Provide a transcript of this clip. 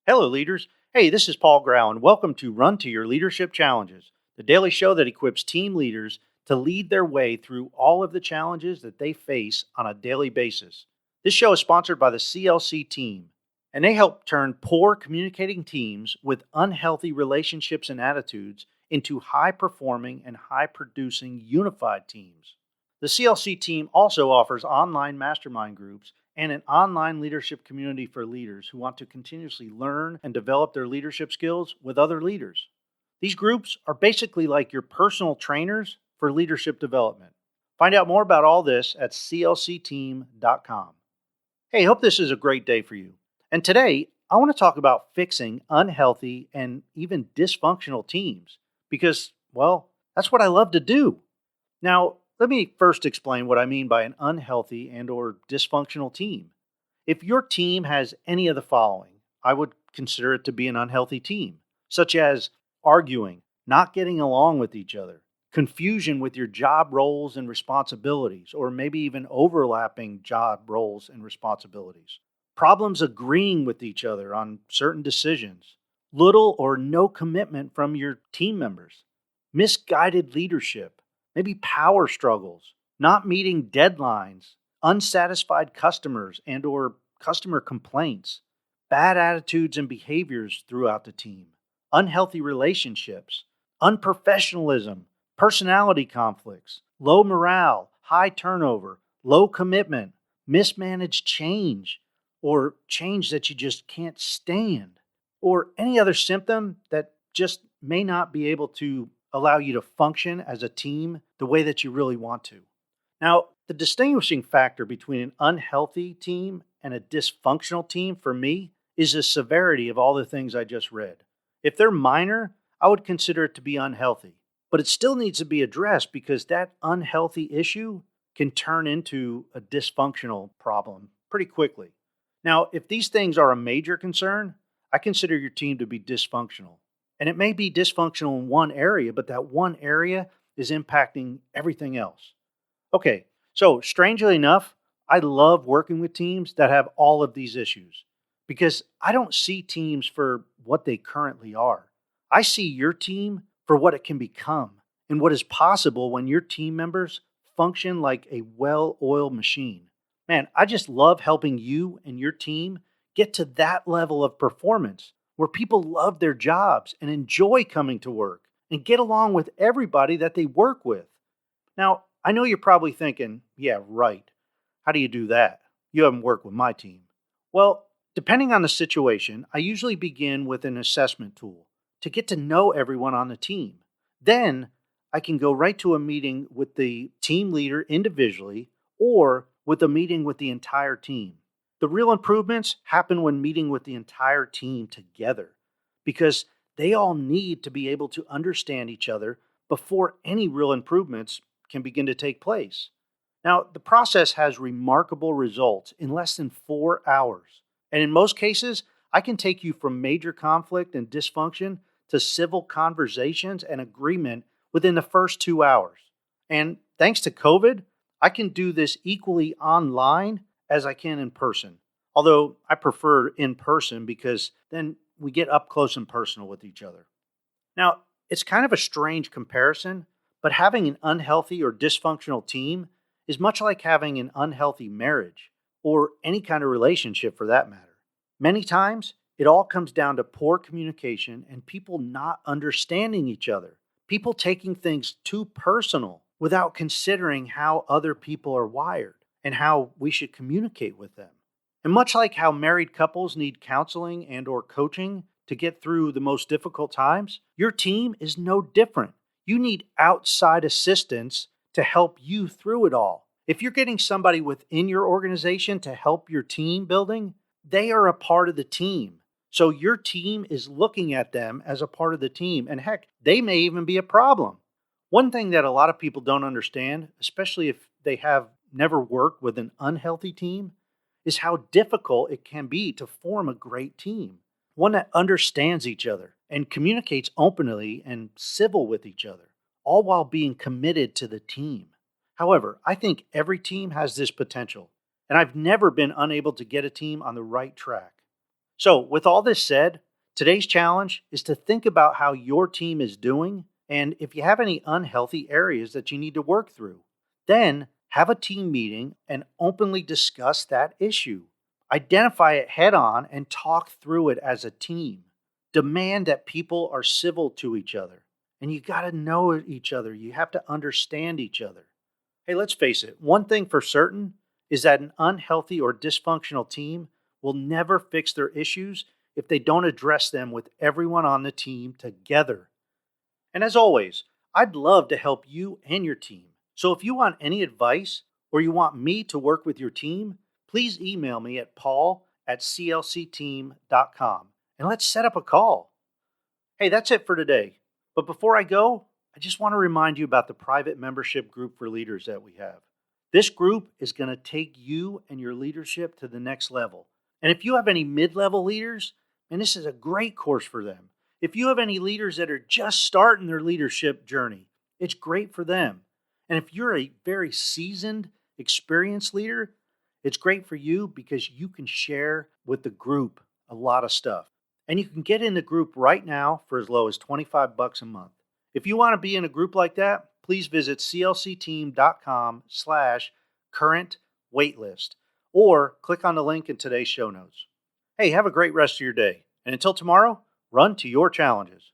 Hello, leaders. Hey, this is Paul Grau, and welcome to Run to Your Leadership Challenges, the daily show that equips team leaders to lead their way through all of the challenges that they face on a daily basis. This show is sponsored by the CLC team, and they help turn poor communicating teams with unhealthy relationships and attitudes into high-performing and high-producing unified teams. The CLC team also offers online mastermind groups and an online leadership community for leaders who want to continuously learn and develop their leadership skills with other leaders. These groups are basically like your personal trainers for leadership development. Find out more about all this at clcteam.com. Hey, hope this is a great day for you. And today, I want to talk about fixing unhealthy and even dysfunctional teams because, well, that's what I love to do. Now, let me first explain what I mean by an unhealthy and or dysfunctional team. If your team has any of the following, I would consider it to be an unhealthy team, such as arguing, not getting along with each other, confusion with your job roles and responsibilities, or maybe even overlapping job roles and responsibilities, problems agreeing with each other on certain decisions, little or no commitment from your team members, misguided leadership, maybe power struggles, not meeting deadlines, unsatisfied customers and or customer complaints, bad attitudes and behaviors throughout the team, unhealthy relationships, unprofessionalism, personality conflicts, low morale, high turnover, low commitment, mismanaged change, or change that you just can't stand, or any other symptom that just may not be able to allow you to function as a team the way that you really want to. Now, the distinguishing factor between an unhealthy team and a dysfunctional team for me is the severity of all the things I just read. If they're minor, I would consider it to be unhealthy, but it still needs to be addressed because that unhealthy issue can turn into a dysfunctional problem pretty quickly. Now, if these things are a major concern, I consider your team to be dysfunctional. And it may be dysfunctional in one area, but that one area is impacting everything else. Okay, so strangely enough, I love working with teams that have all of these issues because I don't see teams for what they currently are. I see your team for what it can become and what is possible when your team members function like a well-oiled machine. Man, I just love helping you and your team get to that level of performance where people love their jobs and enjoy coming to work and get along with everybody that they work with. Now, I know you're probably thinking, yeah, right. How do you do that? You haven't worked with my team. Well, depending on the situation, I usually begin with an assessment tool to get to know everyone on the team. Then I can go right to a meeting with the team leader individually or with a meeting with the entire team. The real improvements happen when meeting with the entire team together because they all need to be able to understand each other before any real improvements can begin to take place. Now, the process has remarkable results in less than 4 hours. And in most cases, I can take you from major conflict and dysfunction to civil conversations and agreement within the first 2 hours. And thanks to COVID, I can do this equally online as I can in person. Although I prefer in person because then we get up close and personal with each other. Now, it's kind of a strange comparison, but having an unhealthy or dysfunctional team is much like having an unhealthy marriage or any kind of relationship for that matter. Many times, it all comes down to poor communication and people not understanding each other. People taking things too personal without considering how other people are wired and how we should communicate with them. And much like how married couples need counseling and or coaching to get through the most difficult times, your team is no different. You need outside assistance to help you through it all. If you're getting somebody within your organization to help your team building, they are a part of the team. So your team is looking at them as a part of the team. And heck, they may even be a problem. One thing that a lot of people don't understand, especially if they have never worked with an unhealthy team, is how difficult it can be to form a great team. One that understands each other and communicates openly and civil with each other, all while being committed to the team. However, I think every team has this potential, and I've never been unable to get a team on the right track. So, with all this said, today's challenge is to think about how your team is doing and if you have any unhealthy areas that you need to work through. Then, have a team meeting and openly discuss that issue. Identify it head on and talk through it as a team. Demand that people are civil to each other. And you got to know each other. You have to understand each other. Hey, let's face it. One thing for certain is that an unhealthy or dysfunctional team will never fix their issues if they don't address them with everyone on the team together. And as always, I'd love to help you and your team. So if you want any advice or you want me to work with your team, please email me at paul@clcteam.com and let's set up a call. Hey, that's it for today. But before I go, I just want to remind you about the private membership group for leaders that we have. This group is going to take you and your leadership to the next level. And if you have any mid-level leaders, and this is a great course for them. If you have any leaders that are just starting their leadership journey, it's great for them. And if you're a very seasoned, experienced leader, it's great for you because you can share with the group a lot of stuff. And you can get in the group right now for as low as $25 a month. If you want to be in a group like that, please visit clcteam.com/current waitlist or click on the link in today's show notes. Hey, have a great rest of your day. And until tomorrow, run to your challenges.